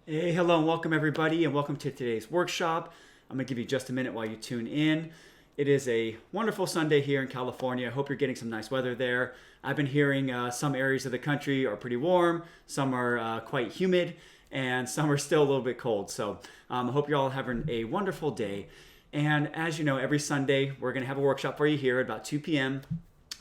Hey, hello, and welcome everybody, and welcome to today's workshop. I'm going to give you just a minute while you tune in. It is a wonderful Sunday here in California. I hope you're getting some nice weather there. I've been hearing some areas of the country are pretty warm, some are quite humid, and some are still a little bit cold. So I hope you're all having a wonderful day. And as you know, every Sunday we're going to have a workshop for you here at about 2 p.m.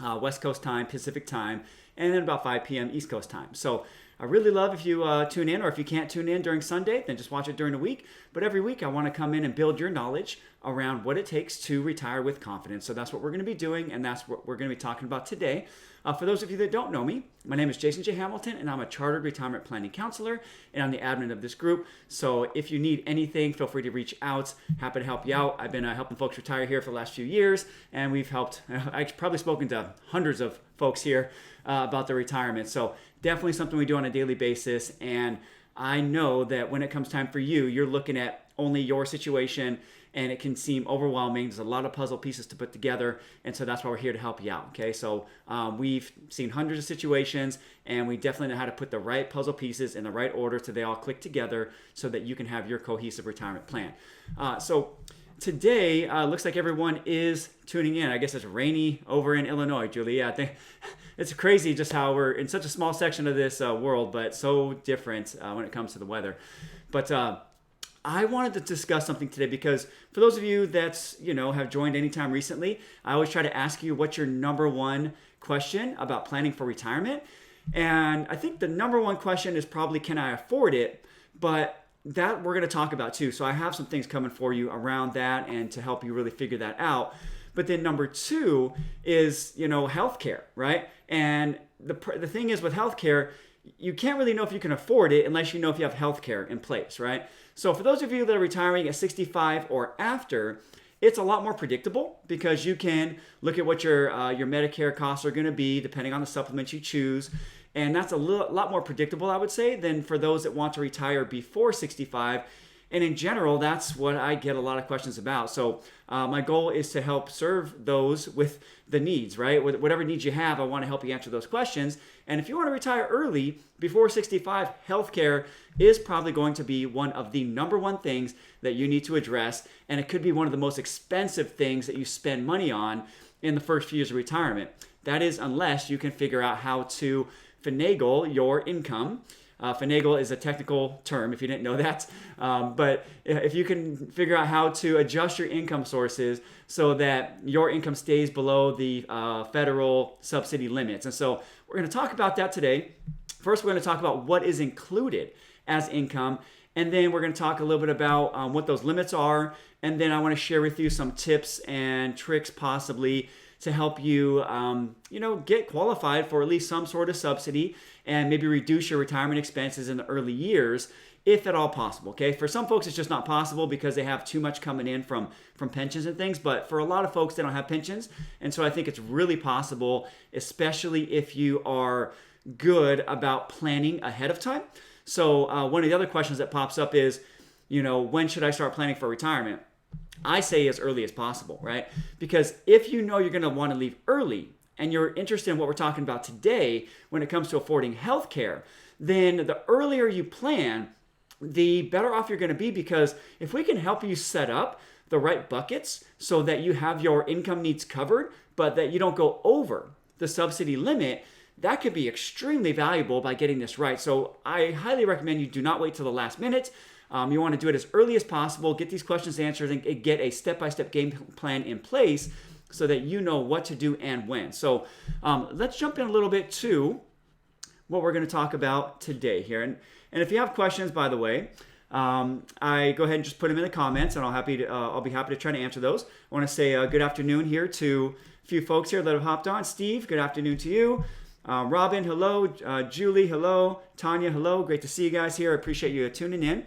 West Coast time, Pacific time, and then about 5 p.m. East Coast time. So I really love if you tune in, or if you can't tune in during Sunday, then just watch it during the week. But every week I want to come in and build your knowledge around what it takes to retire with confidence. So that's what we're going to be doing, and that's what we're going to be talking about today. For those of you that don't know me, my name is Jason J. Hamilton, and I'm a Chartered Retirement Planning Counselor, and I'm the admin of this group. So if you need anything, feel free to reach out. Happy to help you out. I've been helping folks retire here for the last few years, and we've helped, I've probably spoken to hundreds of folks here about their retirement. So definitely something we do on a daily basis, and I know that when it comes time for you, you're looking at only your situation, and it can seem overwhelming. There's a lot of puzzle pieces to put together, and so that's why we're here to help you out, okay? So we've seen hundreds of situations, and we definitely know how to put the right puzzle pieces in the right order so they all click together so that you can have your cohesive retirement plan. So today, looks like everyone is tuning in. I guess it's rainy over in Illinois, Julie. Yeah, I think it's crazy just how we're in such a small section of this world, but so different when it comes to the weather. But I wanted to discuss something today because for those of you that have joined anytime recently, I always try to ask you what's your number one question about planning for retirement. And I think the number one question is probably, can I afford it? But that we're going to talk about too. So I have some things coming for you around that and to help you really figure that out. But then number two is, healthcare, right? And the thing is with healthcare, you can't really know if you can afford it unless you know if you have healthcare in place, right? So for those of you that are retiring at 65 or after, it's a lot more predictable because you can look at what your Medicare costs are going to be depending on the supplements you choose. And that's a lot more predictable, I would say, than for those that want to retire before 65. And in general, that's what I get a lot of questions about. So my goal is to help serve those with the needs, right? Whatever needs you have, I want to help you answer those questions. And if you want to retire early, before 65, healthcare is probably going to be one of the number one things that you need to address. And it could be one of the most expensive things that you spend money on in the first few years of retirement. That is, unless you can figure out how to finagle your income. Finagle is a technical term if you didn't know that. But if you can figure out how to adjust your income sources so that your income stays below the federal subsidy limits. And so we're going to talk about that today. First, we're going to talk about what is included as income. And then we're going to talk a little bit about what those limits are. And then I want to share with you some tips and tricks possibly to help you, get qualified for at least some sort of subsidy and maybe reduce your retirement expenses in the early years, if at all possible, okay? For some folks, it's just not possible because they have too much coming in from pensions and things, but for a lot of folks, they don't have pensions, and so I think it's really possible, especially if you are good about planning ahead of time. So one of the other questions that pops up is, when should I start planning for retirement? I say as early as possible, right? Because if you know you're going to want to leave early and you're interested in what we're talking about today when it comes to affording health care, then the earlier you plan, the better off you're going to be, because if we can help you set up the right buckets so that you have your income needs covered, but that you don't go over the subsidy limit, that could be extremely valuable by getting this right. So I highly recommend you do not wait till the last minute. You want to do it as early as possible, get these questions answered, and get a step-by-step game plan in place so that you know what to do and when. So let's jump in a little bit to what we're going to talk about today here. And if you have questions, by the way, I go ahead and just put them in the comments, and I'll be happy to try to answer those. I want to say good afternoon here to a few folks here that have hopped on. Steve, good afternoon to you. Robin, hello. Julie, hello. Tanya, hello. Great to see you guys here. I appreciate you tuning in.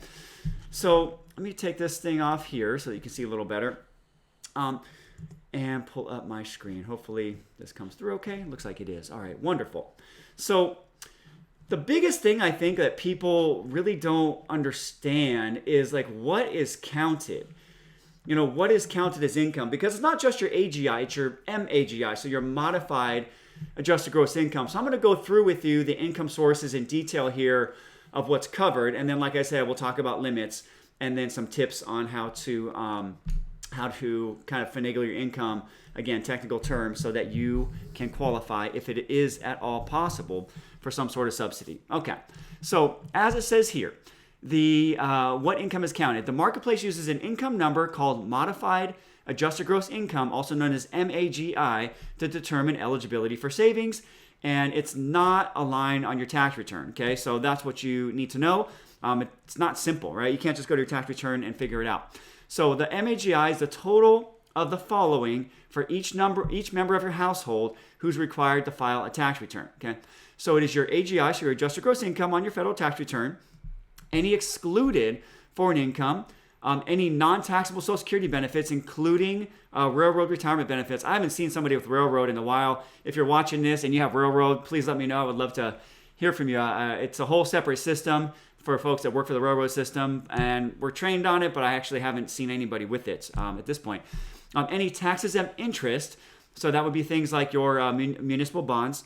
So let me take this thing off here so that you can see a little better and pull up my screen. Hopefully this comes through okay. Looks like it is. All right, wonderful. So the biggest thing I think that people really don't understand is what is counted. What is counted as income? Because it's not just your AGI, it's your MAGI, so your modified adjusted gross income. So I'm going to go through with you the income sources in detail here of what's covered. And then, like I said, we'll talk about limits and then some tips on how to kind of finagle your income, again, technical terms, so that you can qualify, if it is at all possible, for some sort of subsidy. Okay, so as it says here, what income is counted. The marketplace uses an income number called modified adjusted gross income, also known as MAGI, to determine eligibility for savings, and it's not a line on your tax return. Okay, so that's what you need to know. It's not simple, right? You can't just go to your tax return and figure it out. So the MAGI is the total of the following for each member of your household who's required to file a tax return. Okay, so it is your AGI, so your adjusted gross income on your federal tax return, any excluded foreign income, any non-taxable Social Security benefits, including railroad retirement benefits. I haven't seen somebody with railroad in a while. If you're watching this and you have railroad, please let me know. I would love to hear from you. It's a whole separate system for folks that work for the railroad system, and we're trained on it, but I actually haven't seen anybody with it at this point. Any tax-exempt interest, so that would be things like your municipal bonds,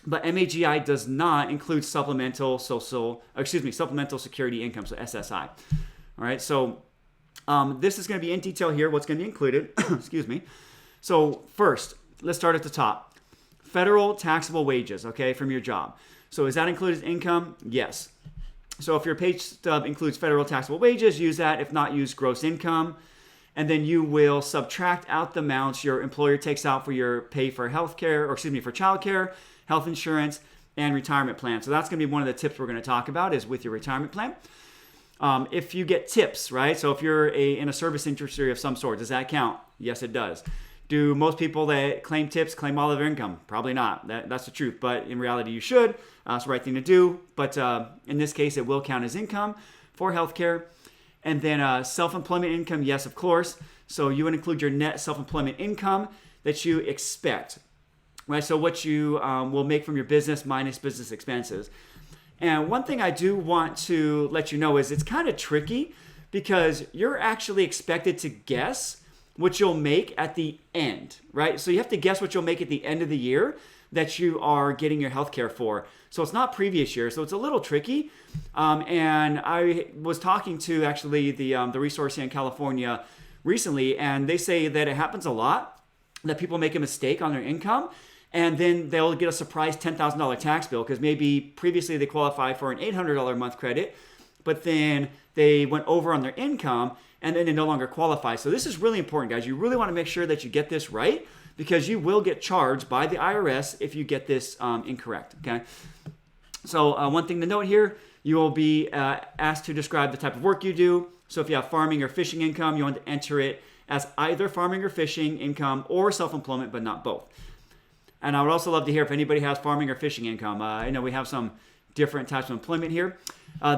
but MAGI does not include supplemental security income, so SSI. All right, so this is going to be in detail here, what's going to be included. Excuse me. So first, let's start at the top. Federal taxable wages, okay, from your job. So is that included as income? Yes. So if your pay stub includes federal taxable wages, use that. If not, use gross income. And then you will subtract out the amounts your employer takes out for your pay for healthcare, for childcare, health insurance, and retirement plan. So that's going to be one of the tips we're going to talk about, is with your retirement plan. If you get tips, right? So if you're in a service industry of some sort, does that count? Yes, it does. Do most people that claim tips claim all of their income? Probably not. That's the truth. But in reality, you should. It's the right thing to do. But in this case, it will count as income for healthcare. And then self-employment income, yes, of course. So you would include your net self-employment income that you expect, right? So what you will make from your business minus business expenses. And one thing I do want to let you know is it's kind of tricky, because you're actually expected to guess what you'll make at the end, right? So you have to guess what you'll make at the end of the year that you are getting your healthcare for. So it's not previous year, so it's a little tricky. And I was talking to actually the resource here in California recently, and they say that it happens a lot, that people make a mistake on their income, and then they'll get a surprise $10,000 tax bill, because maybe previously they qualified for an $800 a month credit, but then they went over on their income, and then they no longer qualify. So this is really important, guys. You really want to make sure that you get this right, because you will get charged by the IRS if you get this incorrect, okay? So one thing to note here, you will be asked to describe the type of work you do. So if you have farming or fishing income, you want to enter it as either farming or fishing income or self-employment, but not both. And I would also love to hear if anybody has farming or fishing income. I know we have some different types of employment here.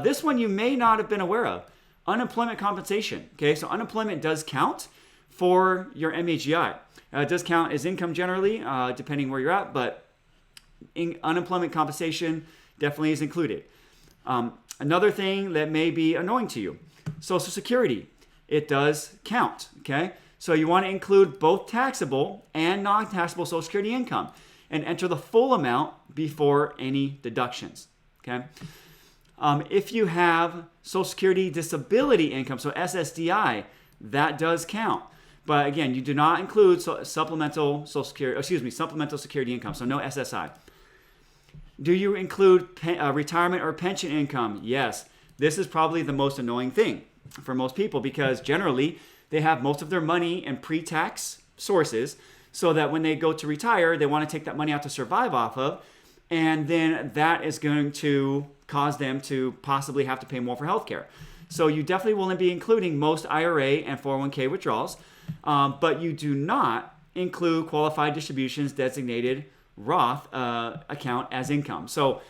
This one you may not have been aware of. Unemployment compensation. Okay, so unemployment does count for your MAGI. It does count as income generally, depending where you're at, but unemployment compensation definitely is included. Another thing that may be annoying to you, Social Security. It does count, okay? So you want to include both taxable and non-taxable Social Security income and enter the full amount before any deductions, okay? If you have Social Security disability income, so SSDI, that does count. But again, you do not include supplemental security income, so no SSI. Do you include retirement or pension income? Yes. This is probably the most annoying thing for most people, because generally they have most of their money in pre-tax sources, so that when they go to retire, they want to take that money out to survive off of, and then that is going to cause them to possibly have to pay more for healthcare. So you definitely will be including most IRA and 401k withdrawals, but you do not include qualified distributions designated Roth account as income. So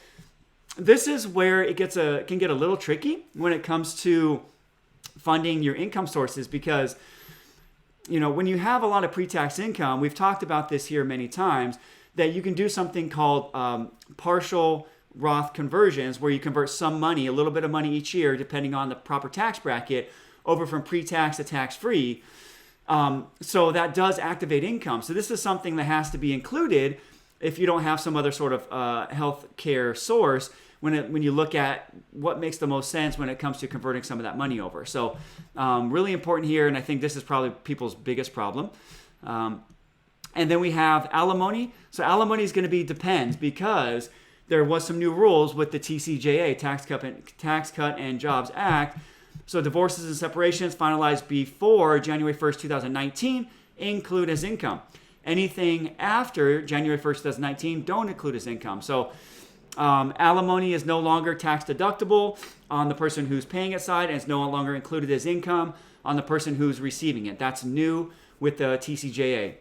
this is where it can get a little tricky when it comes to funding your income sources, because when you have a lot of pre-tax income, we've talked about this here many times, that you can do something called partial Roth conversions, where you convert some money, a little bit of money each year, depending on the proper tax bracket, over from pre-tax to tax-free. So that does activate income. So this is something that has to be included if you don't have some other sort of health care source when you look at what makes the most sense when it comes to converting some of that money over. So really important here, and I think this is probably people's biggest problem. And then we have alimony. So alimony is going to be depends, because there was some new rules with the TCJA, Tax Cut and Jobs Act. So divorces and separations finalized before January 1st, 2019 include as income. Anything after January 1st, 2019 don't include as income. So alimony is no longer tax deductible on the person who's paying it side, and it's no longer included as income on the person who's receiving it. That's new with the TCJA,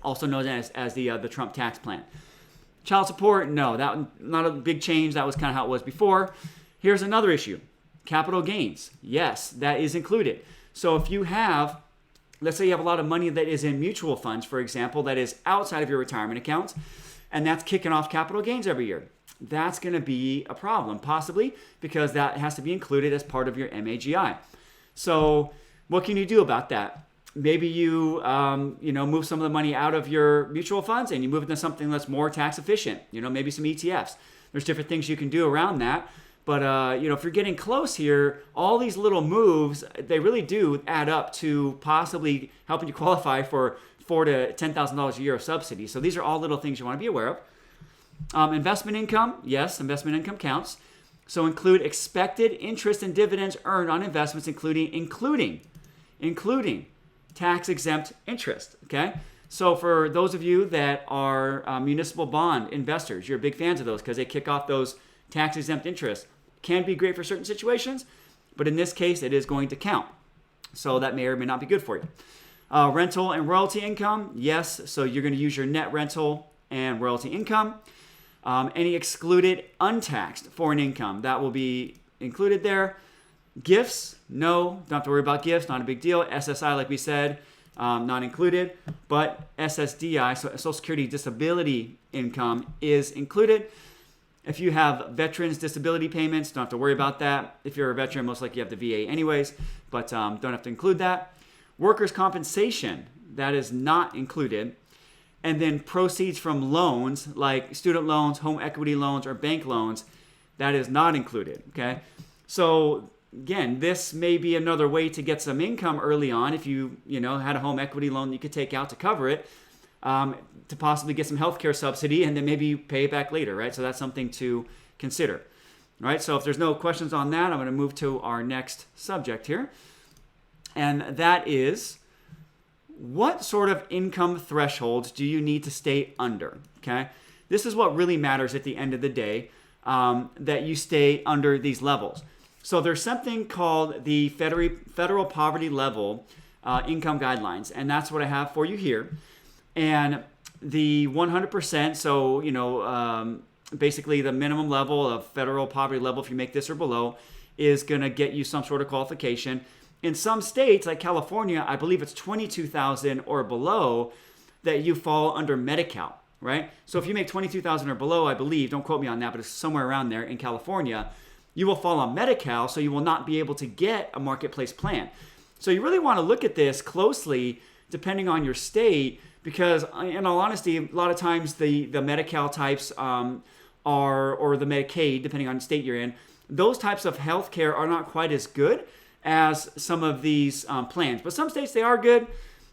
also known as the Trump tax plan. Child support, no, that not a big change. That was kind of how it was before. Here's another issue. Capital gains, yes, that is included. So if you have, let's say you have a lot of money that is in mutual funds, for example, that is outside of your retirement accounts, and that's kicking off capital gains every year, that's going to be a problem, possibly because that has to be included as part of your MAGI. So what can you do about that? Maybe you move some of the money out of your mutual funds and you move it to something that's more tax efficient. Maybe some ETFs. There's different things you can do around that. But if you're getting close here, all these little moves, they really do add up to possibly helping you qualify for $4,000 to $10,000 a year of subsidy. So these are all little things you want to be aware of. Investment income, yes, investment income counts. So include expected interest and dividends earned on investments, including tax-exempt interest, okay? So for those of you that are municipal bond investors, you're big fans of those because they kick off those tax-exempt interest. Can be great for certain situations, but in this case, it is going to count. So that may or may not be good for you. Rental and royalty income, yes. So you're going to use your net rental and royalty income. Any excluded untaxed foreign income, that will be included there. Gifts, no, don't have to worry about gifts, not a big deal. SSI, like we said, not included, but SSDI, so Social Security Disability Income, is included. If you have veterans disability payments, don't have to worry about that. If you're a veteran, most likely you have the VA anyways, but don't have to include that. Workers' compensation, that is not included. And then proceeds from loans, like student loans, home equity loans, or bank loans, that is not included, okay? So again, this may be another way to get some income early on if you had a home equity loan you could take out to cover it, to possibly get some healthcare subsidy, and then maybe you pay it back later, right? So that's something to consider, right? So if there's no questions on that, I'm going to move to our next subject here, and that is, what sort of income thresholds do you need to stay under, okay? This is what really matters at the end of the day, that you stay under these levels. So there's something called the Federal Poverty Level Income Guidelines, and that's what I have for you here. And the 100%, so, basically the minimum level of federal poverty level, if you make this or below, is going to get you some sort of qualification. In some states, like California, I believe it's $22,000 or below that you fall under Medi-Cal, right? So if you make $22,000 or below, I believe, don't quote me on that, but it's somewhere around there in California, you will fall on Medi-Cal, so you will not be able to get a marketplace plan. So you really want to look at this closely depending on your state, because in all honesty, a lot of times the Medi-Cal types or the Medicaid, depending on the state you're in, those types of healthcare are not quite as good as some of these plans. But some states, they are good.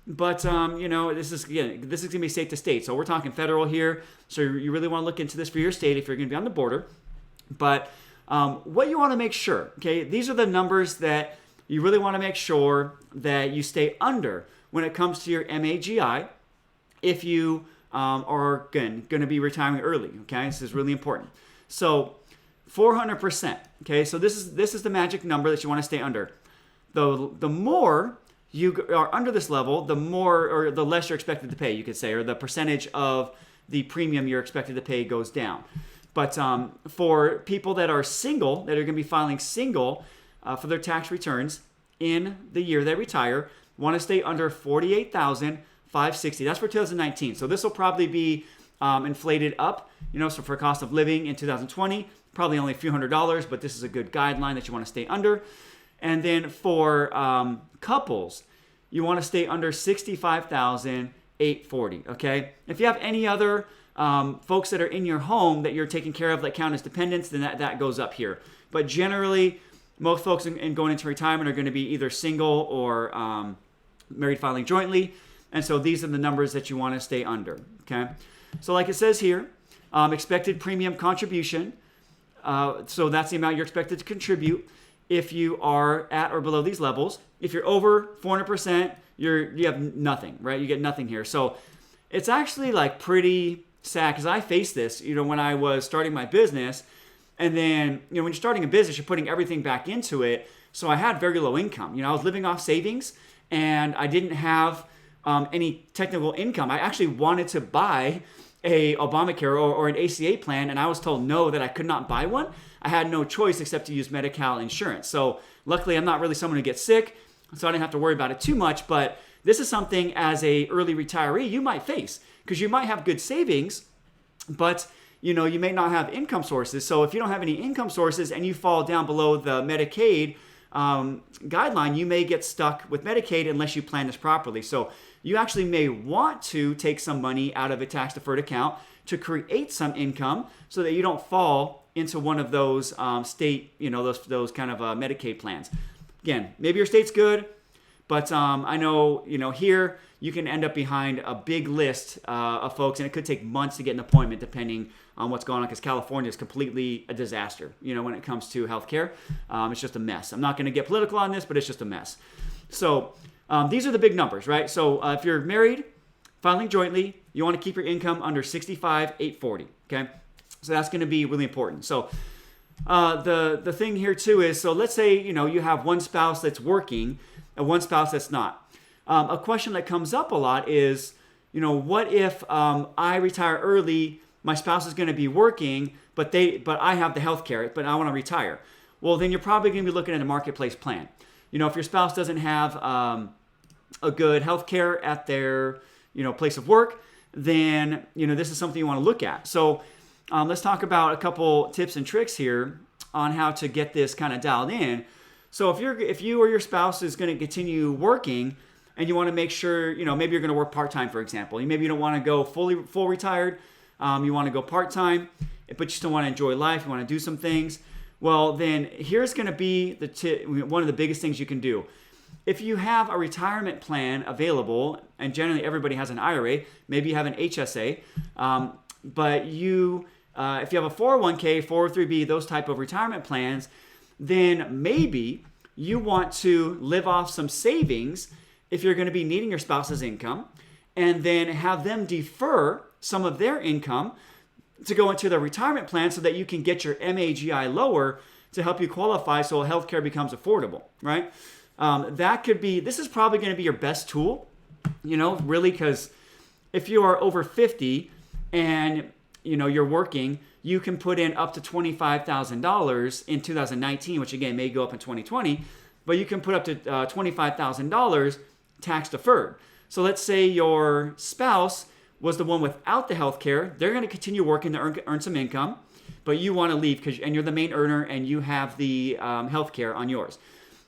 But, this is going to be state to state. So we're talking federal here. So you really want to look into this for your state if you're going to be on the border. But what you want to make sure, okay, these are the numbers that you really want to make sure that you stay under when it comes to your MAGI if you are going to be retiring early, okay? This is really important. So 400%, okay? So this is the magic number that you want to stay under. The more you are under this level, the more or the less you're expected to pay, you could say, or the percentage of the premium you're expected to pay goes down. But for people that are single, that are going to be filing single for their tax returns in the year they retire, want to stay under $48,560. That's for 2019. So this will probably be inflated up, so for cost of living in 2020, probably only a few $100s, but this is a good guideline that you want to stay under. And then for couples, you want to stay under $65,840, okay? If you have any other folks that are in your home that you're taking care of that count as dependents, then that goes up here. But generally, most folks in going into retirement are going to be either single or married filing jointly. And so these are the numbers that you want to stay under. Okay. So like it says here, expected premium contribution. So that's the amount you're expected to contribute if you are at or below these levels. If you're over 400%, you have nothing, right? You get nothing here. So it's actually like pretty sad because I faced this, when I was starting my business. And then, when you're starting a business, you're putting everything back into it. So I had very low income. I was living off savings and I didn't have any technical income. I actually wanted to buy a Obamacare or an ACA plan, and I was told no, that I could not buy one. I had no choice except to use Medi-Cal insurance. So luckily, I'm not really someone who gets sick, so I didn't have to worry about it too much. But this is something as a early retiree you might face because you might have good savings, but you may not have income sources. So if you don't have any income sources and you fall down below the Medicaid guideline, you may get stuck with Medicaid unless you plan this properly. So you actually may want to take some money out of a tax-deferred account to create some income so that you don't fall into one of those state, those kind of Medicaid plans. Again, maybe your state's good, but I know, here you can end up behind a big list of folks, and it could take months to get an appointment depending on what's going on because California is completely a disaster, when it comes to healthcare. It's just a mess. I'm not going to get political on this, but it's just a mess. So these are the big numbers, right? So if you're married, filing jointly, you want to keep your income under $65,840, okay? So that's going to be really important. So the thing here too is, so let's say, you have one spouse that's working and one spouse that's not. A question that comes up a lot is, what if I retire early, my spouse is going to be working, but I have the health care, but I want to retire. Well, then you're probably going to be looking at a marketplace plan. If your spouse doesn't have a good health care at their, place of work, then, this is something you want to look at. So let's talk about a couple tips and tricks here on how to get this kind of dialed in. So if you or your spouse is going to continue working and you want to make sure, maybe you're going to work part-time, for example. Maybe you don't want to go full retired. You want to go part-time, but you still want to enjoy life. You want to do some things. Well, then here's going to be one of the biggest things you can do. If you have a retirement plan available, and generally everybody has an IRA, maybe you have an HSA, but if you have a 401k, 403b, those type of retirement plans, then maybe you want to live off some savings if you're going to be needing your spouse's income, and then have them defer some of their income to go into the retirement plan so that you can get your MAGI lower to help you qualify so healthcare becomes affordable, right? This is probably going to be your best tool, really, because if you are over 50 and, you're working, you can put in up to $25,000 in 2019, which again may go up in 2020, but you can put up to $25,000 tax deferred. So let's say your spouse was the one without the health care. They're going to continue working to earn some income, but you want to leave and you're the main earner and you have the health care on yours.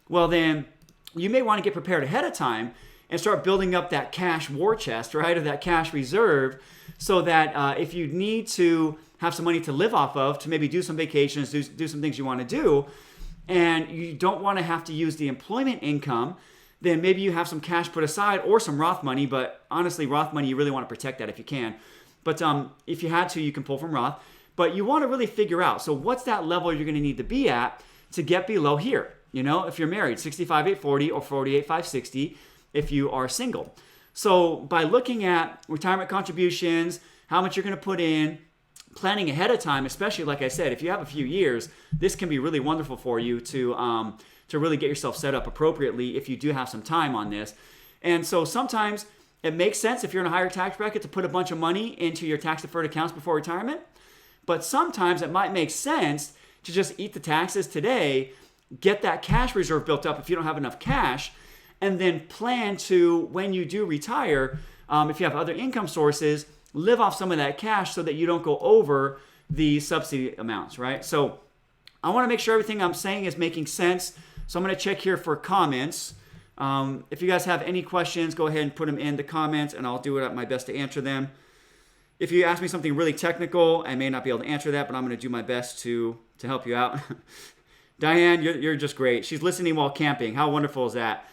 Well, then you may want to get prepared ahead of time and start building up that cash war chest, right, or that cash reserve, so that if you need to have some money to live off of, to maybe do some vacations, do some things you want to do, and you don't want to have to use the employment income, then maybe you have some cash put aside or some Roth money. But honestly, Roth money, you really want to protect that if you can. But if you had to, you can pull from Roth. But you want to really figure out, so what's that level you're going to need to be at to get below here? If you're married, 65,840 or 48,560 if you are single. So by looking at retirement contributions, how much you're going to put in, planning ahead of time, especially like I said, if you have a few years, this can be really wonderful for you to really get yourself set up appropriately if you do have some time on this. And so sometimes it makes sense if you're in a higher tax bracket to put a bunch of money into your tax-deferred accounts before retirement. But sometimes it might make sense to just eat the taxes today, get that cash reserve built up if you don't have enough cash, and then plan to, when you do retire, if you have other income sources, live off some of that cash so that you don't go over the subsidy amounts, right? So I want to make sure everything I'm saying is making sense. So I'm going to check here for comments. If you guys have any questions, go ahead and put them in the comments, and I'll do my best to answer them. If you ask me something really technical, I may not be able to answer that, but I'm going to do my best to help you out. Diane, you're just great. She's listening while camping. How wonderful is that?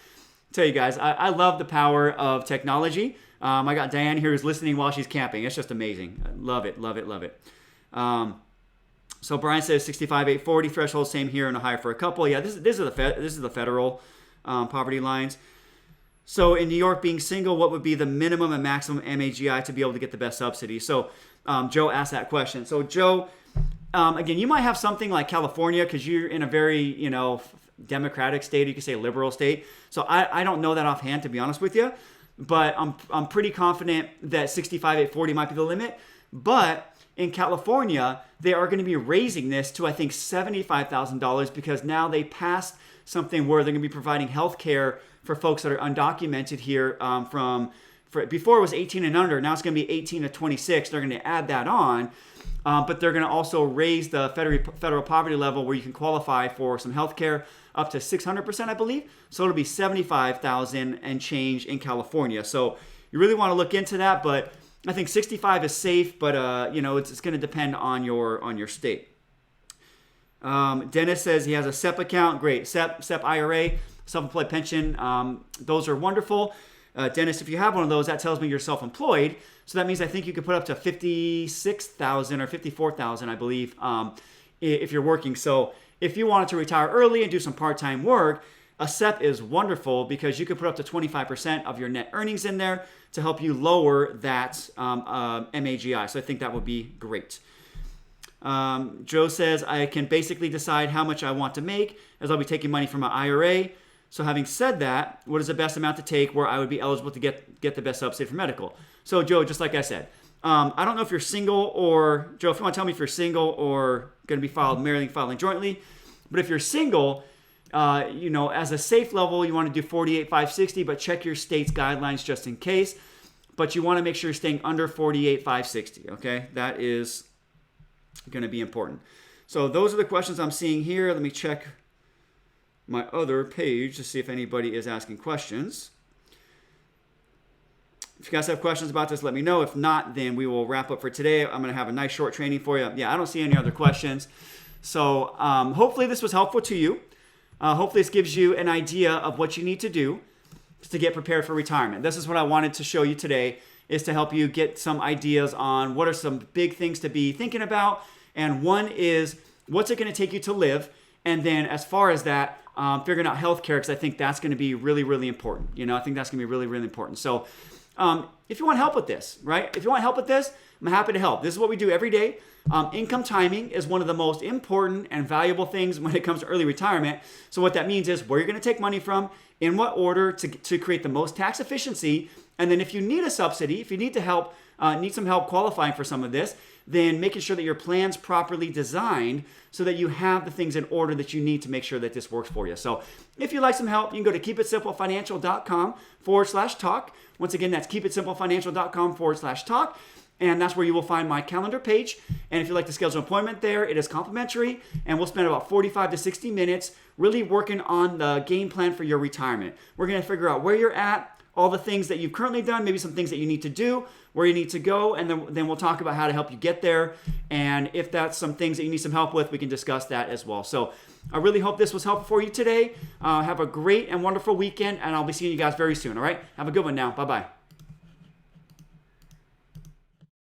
Tell you guys, I love the power of technology. I got Diane here who's listening while she's camping. It's just amazing. I love it, love it, love it. So Brian says 65,840 threshold, same here in Ohio for a couple. Yeah, this is the federal poverty lines. So in New York, being single, what would be the minimum and maximum MAGI to be able to get the best subsidy? So Joe asked that question. So Joe, again, you might have something like California because you're in a very, Democratic state, you could say liberal state. So I don't know that offhand, to be honest with you. But I'm pretty confident that 65,840 might be the limit. But in California, they are going to be raising this to, I think, $75,000 because now they passed something where they're going to be providing health care for folks that are undocumented here before it was 18 and under. Now it's going to be 18 to 26. They're going to add that on. But they're going to also raise the federal poverty level where you can qualify for some health care up to 600%, I believe. So it'll be 75,000 and change in California. So you really want to look into that, but I think 65 is safe, but it's going to depend on your state. Dennis says he has a SEP account. Great. SEP IRA, self-employed pension. Those are wonderful. Dennis, if you have one of those, that tells me you're self-employed. So that means I think you could put up to 56,000 or 54,000, I believe, if you're working. So if you wanted to retire early and do some part-time work, a SEP is wonderful because you could put up to 25% of your net earnings in there to help you lower that MAGI. So I think that would be great. Joe says, I can basically decide how much I want to make as I'll be taking money from my IRA. So having said that, what is the best amount to take where I would be eligible to get the best subsidy for medical? So Joe, just like I said, I don't know if you're single or, Joe, if you want to tell me if you're single or going to be filing jointly, but if you're single, as a safe level, you want to do 48,560, but check your state's guidelines just in case. But you want to make sure you're staying under 48,560, okay? That is going to be important. So those are the questions I'm seeing here. Let me check my other page to see if anybody is asking questions. If you guys have questions about this, let me know. If not, then we will wrap up for today. I'm going to have a nice short training for you. Yeah, I don't see any other questions. So hopefully this was helpful to you. Hopefully this gives you an idea of what you need to do to get prepared for retirement. This is what I wanted to show you today, is to help you get some ideas on what are some big things to be thinking about. And one is, what's it going to take you to live? And then as far as that, figuring out healthcare, because I think that's going to be really, really important. I think that's going to be really, really important. So if you want help with this, right? If you want help with this, I'm happy to help. This is what we do every day. Income timing is one of the most important and valuable things when it comes to early retirement. So what that means is where you're going to take money from, in what order to create the most tax efficiency. And then if you need a subsidy, if you need some help qualifying for some of this, then making sure that your plan's properly designed so that you have the things in order that you need to make sure that this works for you. So if you'd like some help, you can go to keepitsimplefinancial.com/talk. Once again, that's keepitsimplefinancial.com/talk. And that's where you will find my calendar page. And if you'd like to schedule an appointment there, it is complimentary. And we'll spend about 45 to 60 minutes really working on the game plan for your retirement. We're going to figure out where you're at, all the things that you've currently done, maybe some things that you need to do, where you need to go, and then we'll talk about how to help you get there. And if that's some things that you need some help with, we can discuss that as well. So I really hope this was helpful for you today. Have a great and wonderful weekend, and I'll be seeing you guys very soon, all right? Have a good one now. Bye-bye.